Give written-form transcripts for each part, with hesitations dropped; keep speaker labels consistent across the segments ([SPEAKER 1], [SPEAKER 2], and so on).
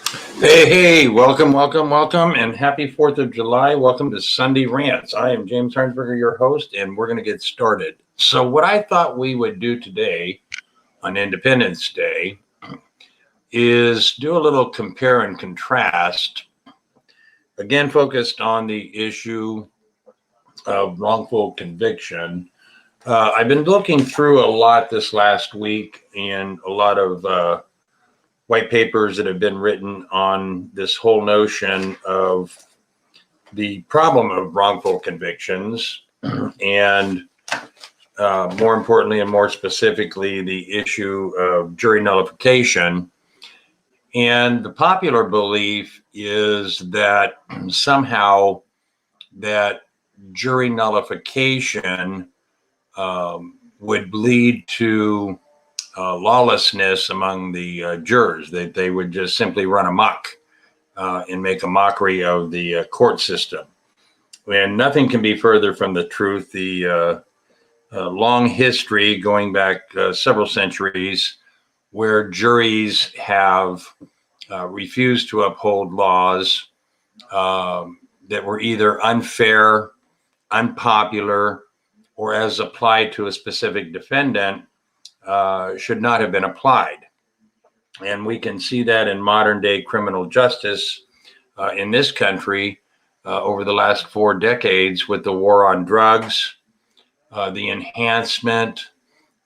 [SPEAKER 1] Hey, welcome, and happy 4th of July. Welcome to Sunday Rants. I am James Harnsberger, your host, and we're going to get started. So, what I thought we would do today on Independence Day is do a little compare and contrast, again, focused on the issue of wrongful conviction. I've been looking through a lot this last week and a lot of white papers that have been written on this whole notion of the problem of wrongful convictions and more importantly and more specifically the issue of jury nullification. And the popular belief is that somehow that jury nullification would lead to lawlessness among the jurors, that they would just simply run amok and make a mockery of the court system. And nothing can be further from the truth. The long history going back several centuries where juries have refused to uphold laws that were either unfair, unpopular, or as applied to a specific defendant should not have been applied. And we can see that in modern day criminal justice in this country over the last 4 decades with the war on drugs, the enhancement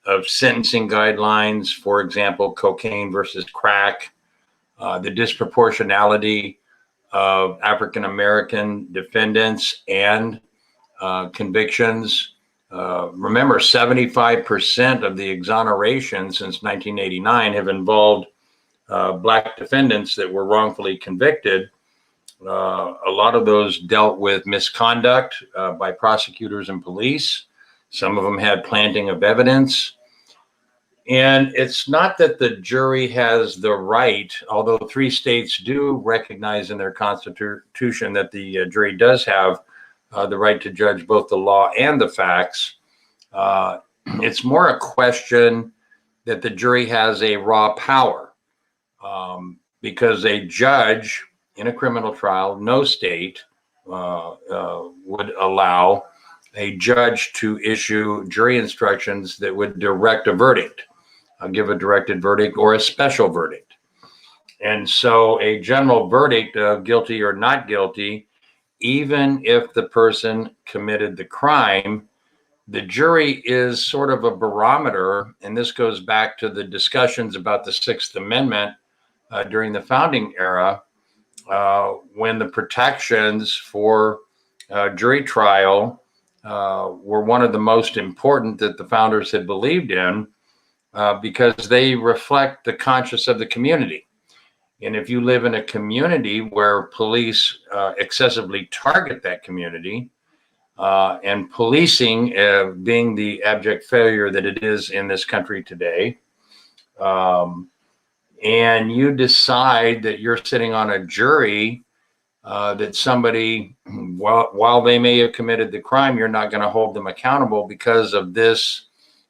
[SPEAKER 1] of sentencing guidelines, for example, cocaine versus crack, the disproportionality of African American defendants and convictions. Remember, 75% of the exoneration since 1989 have involved Black defendants that were wrongfully convicted. A lot of those dealt with misconduct by prosecutors and police. Some of them had planting of evidence. And it's not that the jury has the right, although 3 states do recognize in their constitution that the jury does have the right to judge both the law and the facts. It's more a question that the jury has a raw power because a judge in a criminal trial, no state would allow a judge to issue jury instructions that would direct a verdict, give a directed verdict or a special verdict. And so a general verdict of guilty or not guilty, even if the person committed the crime, the jury is sort of a barometer. And this goes back to the discussions about the 6th Amendment during the founding era, when the protections for jury trial were one of the most important that the founders had believed in because they reflect the conscience of the community. And if you live in a community where police excessively target that community, and policing being the abject failure that it is in this country today, and you decide that you're sitting on a jury that somebody, while they may have committed the crime, you're not going to hold them accountable because of this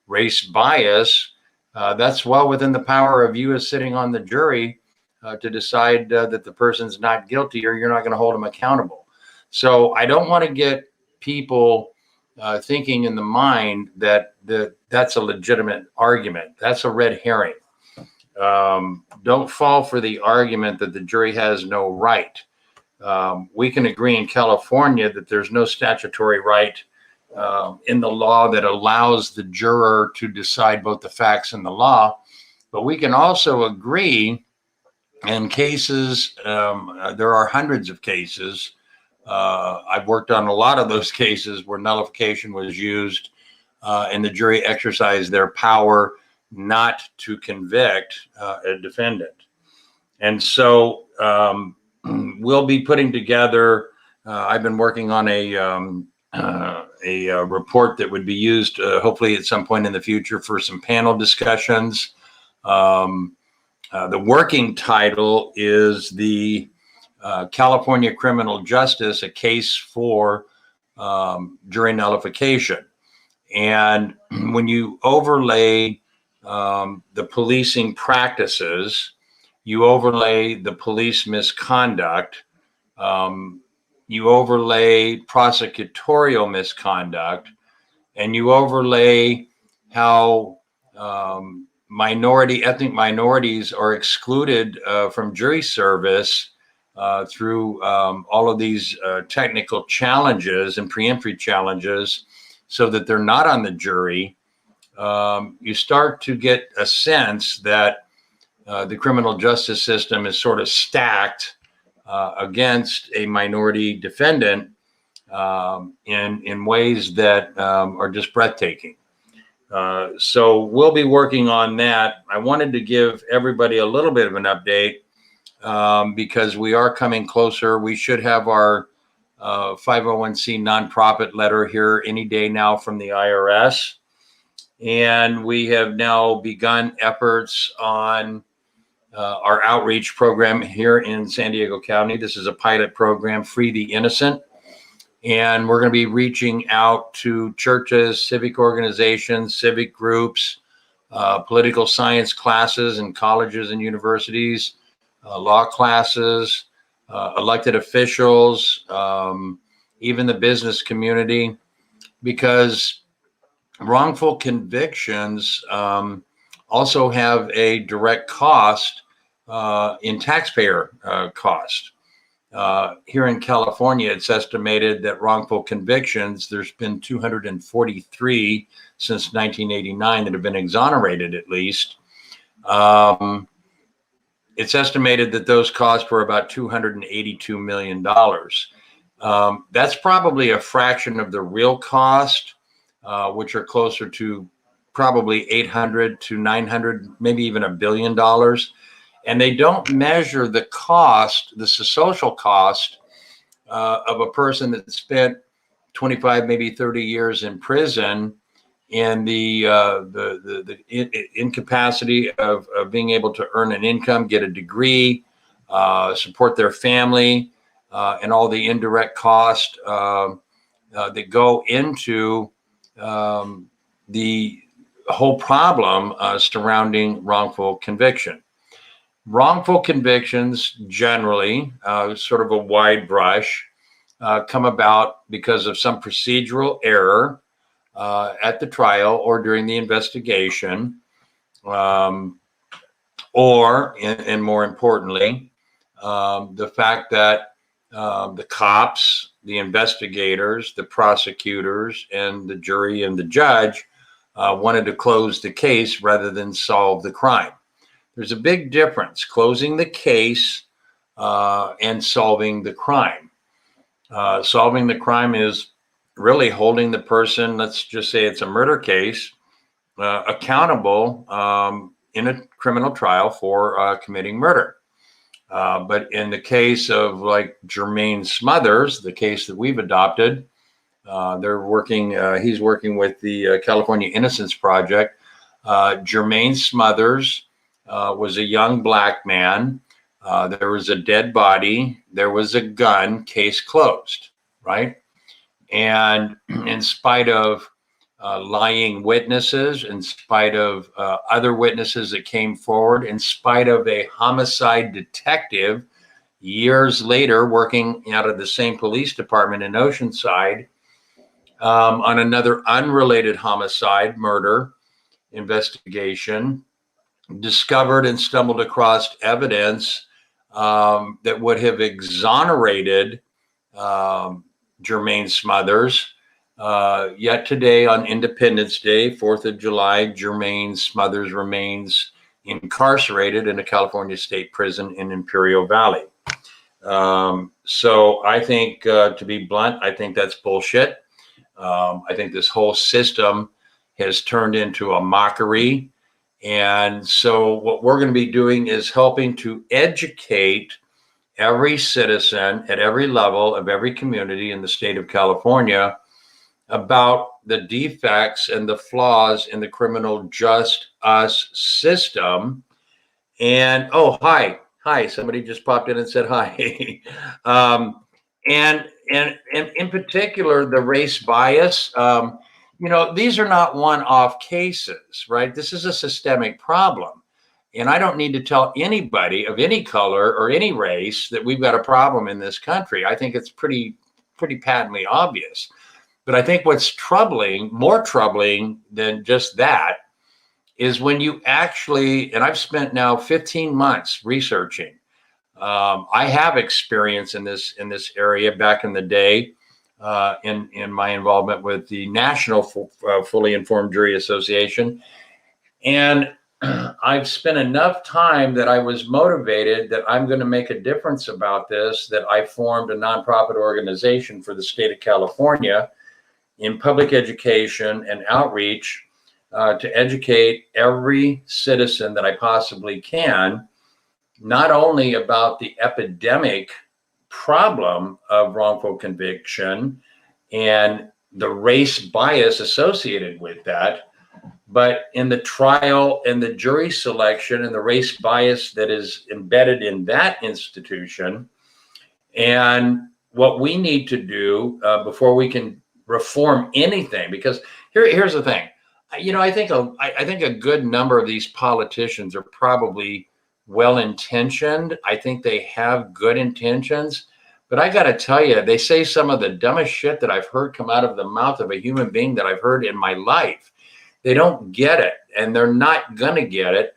[SPEAKER 1] race bias, that's well within the power of you as sitting on the jury to decide that the person's not guilty or you're not going to hold them accountable. So I don't want to get people thinking in the mind that that's a legitimate argument. That's a red herring. Don't fall for the argument that the jury has no right. We can agree in California that there's no statutory right in the law that allows the juror to decide both the facts and the law. But we can also agree in cases, there are hundreds of cases. I've worked on a lot of those cases where nullification was used and the jury exercised their power not to convict a defendant. And so we'll be putting together, I've been working on a report that would be used hopefully at some point in the future for some panel discussions. The working title is the California Criminal Justice, a Case for Jury Nullification. And when you overlay the policing practices you overlay the police misconduct, you overlay prosecutorial misconduct, and you overlay how ethnic minorities are excluded from jury service through all of these technical challenges and preemptory challenges so that they're not on the jury. You start to get a sense that the criminal justice system is sort of stacked against a minority defendant in ways that are just breathtaking. So we'll be working on that. I wanted to give everybody a little bit of an update because we are coming closer. We should have our 501c nonprofit letter here any day now from the IRS. And we have now begun efforts on our outreach program here in San Diego County. This is a pilot program, Free the Innocent. And we're going to be reaching out to churches, civic organizations, civic groups, political science classes in colleges and universities, law classes, elected officials, even the business community, because wrongful convictions also have a direct cost in taxpayer cost. Here in California, it's estimated that wrongful convictions, there's been 243 since 1989 that have been exonerated at least. It's estimated that those costs were about $282 million. That's probably a fraction of the real cost, which are closer to probably 800 to 900, maybe even $1 billion. And they don't measure the cost, the social cost of a person that spent 25, maybe 30 years in prison, and the incapacity of being able to earn an income, get a degree, support their family, and all the indirect costs that go into the whole problem surrounding wrongful conviction. Wrongful convictions generally, sort of a wide brush, come about because of some procedural error at the trial or during the investigation, or, and more importantly, the fact that the cops, the investigators, the prosecutors, and the jury and the judge wanted to close the case rather than solve the crime. There's a big difference closing the case and solving the crime. Solving the crime is really holding the person, let's just say it's a murder case, accountable in a criminal trial for committing murder. But in the case of like Jermaine Smothers, the case that we've adopted, he's working with the California Innocence Project. Jermaine Smothers was a young black man. There was a dead body. There was a gun. Case closed, right? And in spite of lying witnesses, in spite of other witnesses that came forward, in spite of a homicide detective years later working out of the same police department in Oceanside on another unrelated homicide, murder investigation, discovered and stumbled across evidence that would have exonerated Jermaine Smothers. Yet today on Independence Day, 4th of July, Jermaine Smothers remains incarcerated in a California state prison in Imperial Valley. So I think, to be blunt, I think that's bullshit. I think this whole system has turned into a mockery. And so what we're going to be doing is helping to educate every citizen at every level of every community in the state of California about the defects and the flaws in the criminal justice system. And, oh, hi, somebody just popped in and said hi. And in particular, the race bias, these are not one-off cases, right? This is a systemic problem. And I don't need to tell anybody of any color or any race that we've got a problem in this country. I think it's pretty patently obvious. But I think what's troubling, more troubling than just that, is when you actually, and I've spent now 15 months researching. I have experience in this area back in the day, in my involvement with the National Fully Informed Jury Association, and I've spent enough time that I was motivated that I'm going to make a difference about this, that I formed a nonprofit organization for the state of California in public education and outreach, to educate every citizen that I possibly can, not only about the epidemic problem of wrongful conviction and the race bias associated with that, but in the trial and the jury selection and the race bias that is embedded in that institution, and what we need to do before we can reform anything. Because here's the thing, I think a good number of these politicians are probably well-intentioned. I think they have good intentions, but I got to tell you, they say some of the dumbest shit that I've heard come out of the mouth of a human being that I've heard in my life. They don't get it, and they're not going to get it.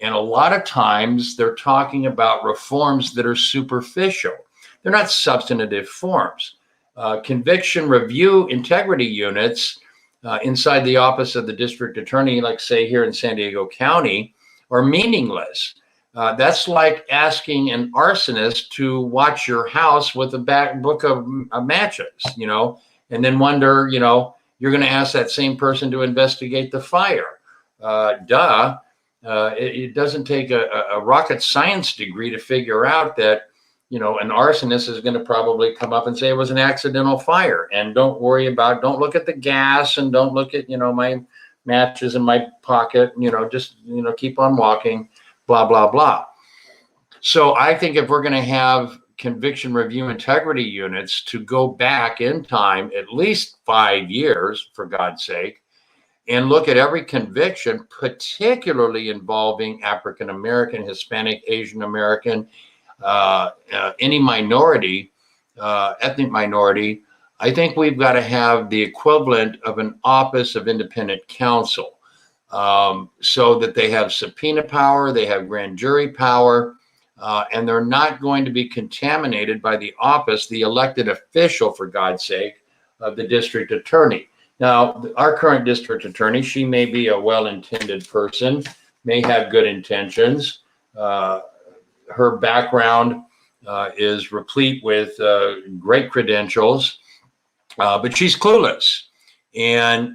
[SPEAKER 1] And a lot of times they're talking about reforms that are superficial. They're not substantive forms. Conviction review integrity units inside the office of the district attorney, like say here in San Diego County, are meaningless. That's like asking an arsonist to watch your house with a back book of matches, and then wonder, you're going to ask that same person to investigate the fire. It doesn't take a rocket science degree to figure out that, an arsonist is going to probably come up and say it was an accidental fire. And don't look at the gas, and don't look at, my matches in my pocket, just, keep on walking, blah, blah, blah. So I think if we're going to have conviction review integrity units to go back in time, at least 5 years, for God's sake, and look at every conviction, particularly involving African American, Hispanic, Asian American, any minority, ethnic minority, I think we've got to have the equivalent of an office of independent counsel, so that they have subpoena power, they have grand jury power, and they're not going to be contaminated by the office, the elected official, for God's sake, of the district attorney. Now, our current district attorney, she may be a well-intended person, may have good intentions. Her background is replete with great credentials, but she's clueless. And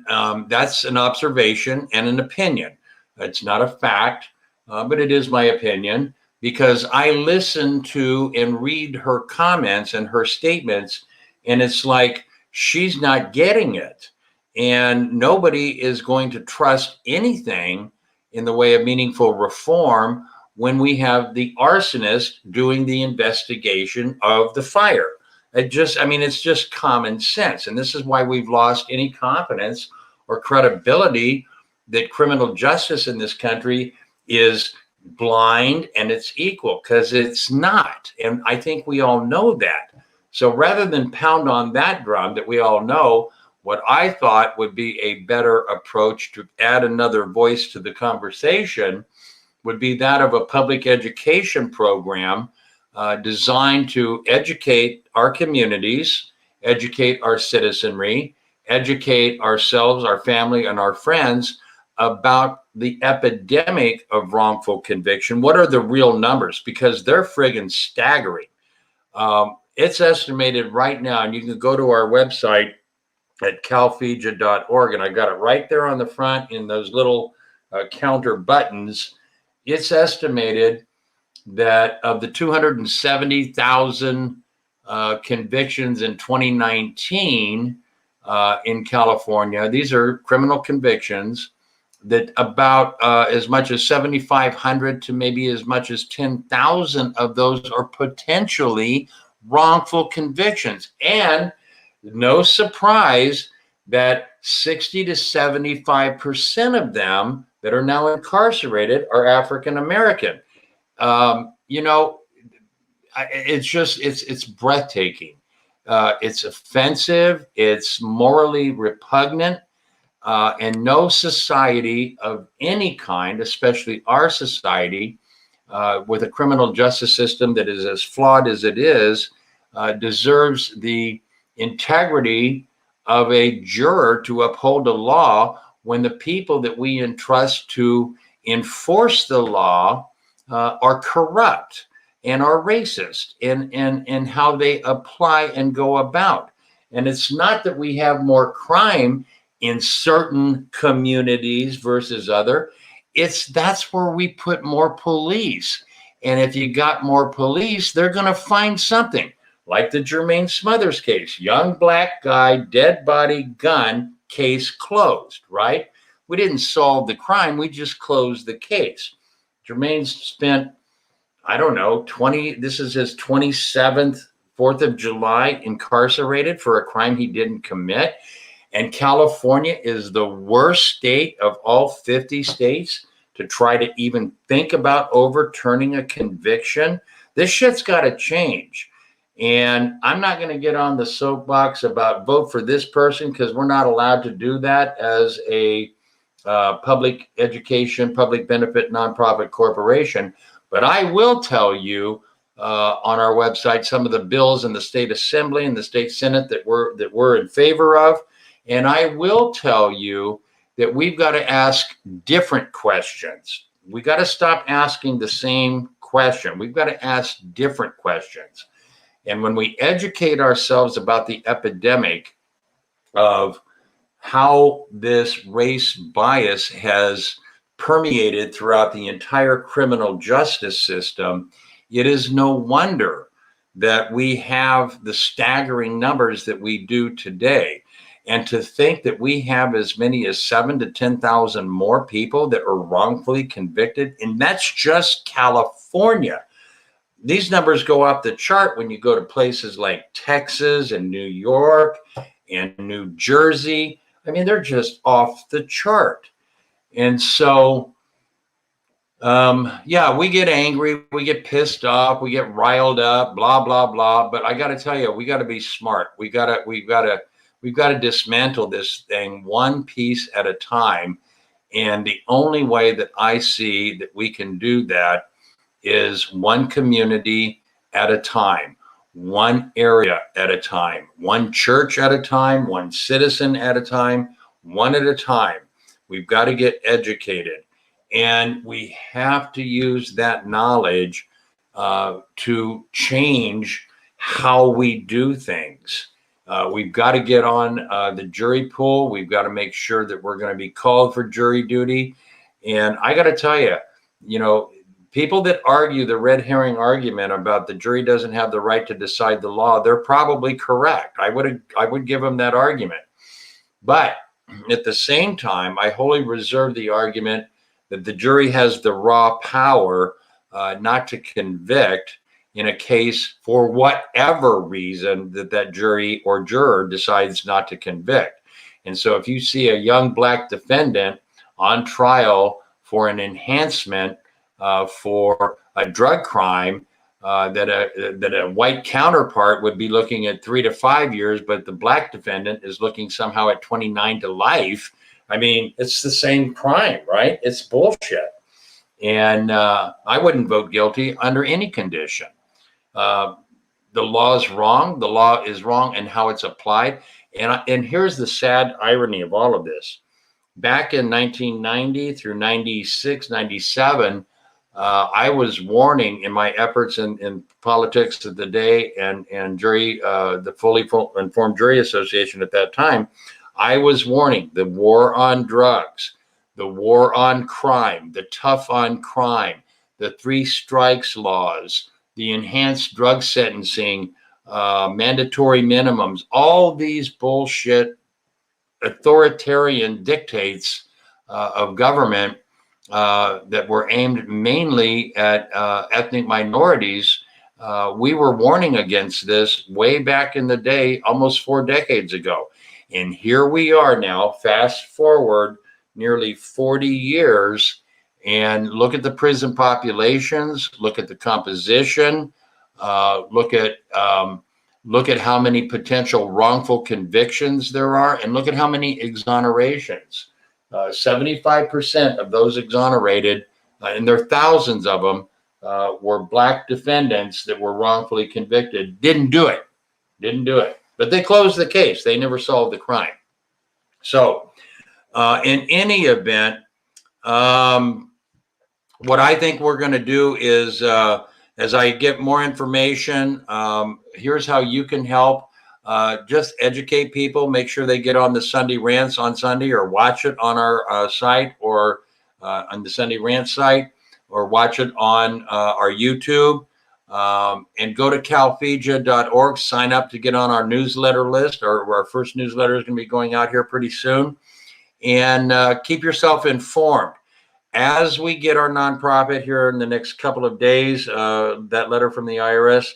[SPEAKER 1] that's an observation and an opinion. It's not a fact, but it is my opinion, because I listen to and read her comments and her statements, and it's like she's not getting it. And nobody is going to trust anything in the way of meaningful reform when we have the arsonist doing the investigation of the fire. It's just common sense. And this is why we've lost any confidence or credibility that criminal justice in this country is blind and it's equal, because it's not. And I think we all know that. So rather than pound on that drum that we all know, what I thought would be a better approach to add another voice to the conversation would be that of a public education program designed to educate our communities, educate our citizenry, educate ourselves, our family, and our friends about the epidemic of wrongful conviction. What are the real numbers? Because they're friggin' staggering. It's estimated right now, and you can go to our website at CAL-FIJA.org, and I got it right there on the front in those little counter buttons. It's estimated that of the 270,000 convictions in 2019 in California, these are criminal convictions, that about as much as 7,500 to maybe as much as 10,000 of those are potentially wrongful convictions. And no surprise that 60 to 75% of them that are now incarcerated are African American. You know, it's breathtaking. It's offensive. It's morally repugnant. And no society of any kind, especially our society, with a criminal justice system that is as flawed as it is, deserves the integrity of a juror to uphold a law when the people that we entrust to enforce the law are corrupt and are racist in how they apply and go about. And it's not that we have more crime in certain communities versus other. That's where we put more police. And if you got more police, they're going to find something. Like the Jermaine Smothers case, young black guy, dead body, gun, case closed, right? We didn't solve the crime, we just closed the case. Jermaine spent, I don't know, this is his 27th 4th of July incarcerated for a crime he didn't commit. And California is the worst state of all 50 states to try to even think about overturning a conviction. This shit's got to change. And I'm not going to get on the soapbox about vote for this person, because we're not allowed to do that as a public education, public benefit, nonprofit corporation. But I will tell you on our website some of the bills in the state assembly and the state senate that we're in favor of. And I will tell you that we've got to ask different questions. We got to stop asking the same question. We've got to ask different questions. And when we educate ourselves about the epidemic of how this race bias has permeated throughout the entire criminal justice system, it is no wonder that we have the staggering numbers that we do today. And to think that we have as many as 7,000 to 10,000 more people that are wrongfully convicted, and that's just California. These numbers go off the chart when you go to places like Texas and New York and New Jersey. I mean, they're just off the chart. And so, yeah, we get angry, we get pissed off, we get riled up, blah, blah, blah. But I got to tell you, we got to be smart. We've got to dismantle this thing one piece at a time. And the only way that I see that we can do that is one community at a time, one area at a time, one church at a time, one citizen at a time, one at a time. We've got to get educated, and we have to use that knowledge to change how we do things. We've got to get on the jury pool. We've got to make sure that we're going to be called for jury duty. And I got to tell you, people that argue the red herring argument about the jury doesn't have the right to decide the law, they're probably correct. I would give them that argument. But at the same time, I wholly reserve the argument that the jury has the raw power not to convict in a case for whatever reason that jury or juror decides not to convict. And so if you see a young black defendant on trial for an enhancement for a drug crime that a white counterpart would be looking at 3 to 5 years, but the black defendant is looking somehow at 29 to life. I mean, it's the same crime, right? It's bullshit. And I wouldn't vote guilty under any condition. The law is wrong. The law is wrong in how it's applied. And here's the sad irony of all of this. Back in 1990 through 96, 97, I was warning in my efforts in politics of the day and jury, the Fully Informed Jury Association at that time, I was warning the war on drugs, the war on crime, the tough on crime, the 3 strikes laws, the enhanced drug sentencing, mandatory minimums, all these bullshit authoritarian dictates of government that were aimed mainly at ethnic minorities. We were warning against this way back in the day, almost 4 decades ago. And here we are now, fast forward nearly 40 years and look at the prison populations, look at the composition, look at how many potential wrongful convictions there are, and look at how many exonerations. 75% of those exonerated, and there are thousands of them, were black defendants that were wrongfully convicted. Didn't do it. But they closed the case. They never solved the crime. So in any event, what I think we're going to do is, as I get more information, here's how you can help. Just educate people, make sure they get on the Sunday Rants on Sunday, or watch it on our site, or on the Sunday Rants site, or watch it on our YouTube. And go to CAL-FIJA.org, sign up to get on our newsletter list. Our first newsletter is going to be going out here pretty soon. And keep yourself informed. As we get our nonprofit here in the next couple of days, that letter from the IRS,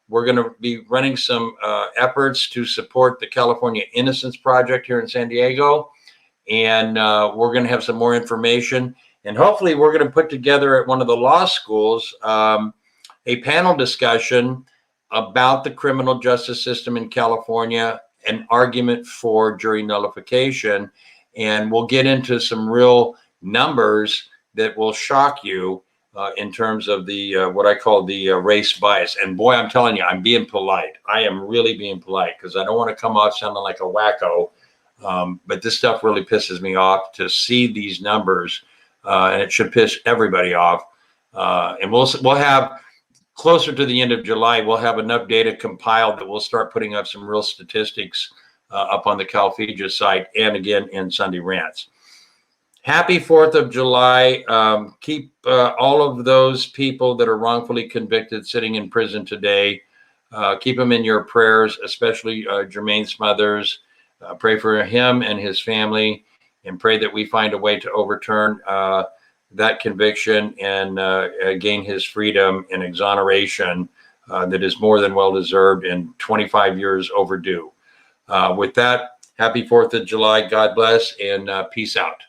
[SPEAKER 1] we're going to be running some efforts to support the California Innocence Project here in San Diego. And we're going to have some more information. And hopefully we're going to put together at one of the law schools a panel discussion about the criminal justice system in California, an argument for jury nullification. And we'll get into some real numbers that will shock you in terms of the what I call the race bias. And boy, I'm telling you, I'm being polite. I am really being polite, because I don't want to come off sounding like a wacko. But this stuff really pisses me off to see these numbers, and it should piss everybody off. And we'll have, closer to the end of July, we'll have enough data compiled that we'll start putting up some real statistics up on the CAL-FIJA site, and again in Sunday Rants. Happy 4th of July. Keep all of those people that are wrongfully convicted sitting in prison today. Keep them in your prayers, especially Jermaine Smothers. Pray for him and his family, and pray that we find a way to overturn that conviction and gain his freedom and exoneration that is more than well deserved and 25 years overdue. With that, happy 4th of July. God bless, and peace out.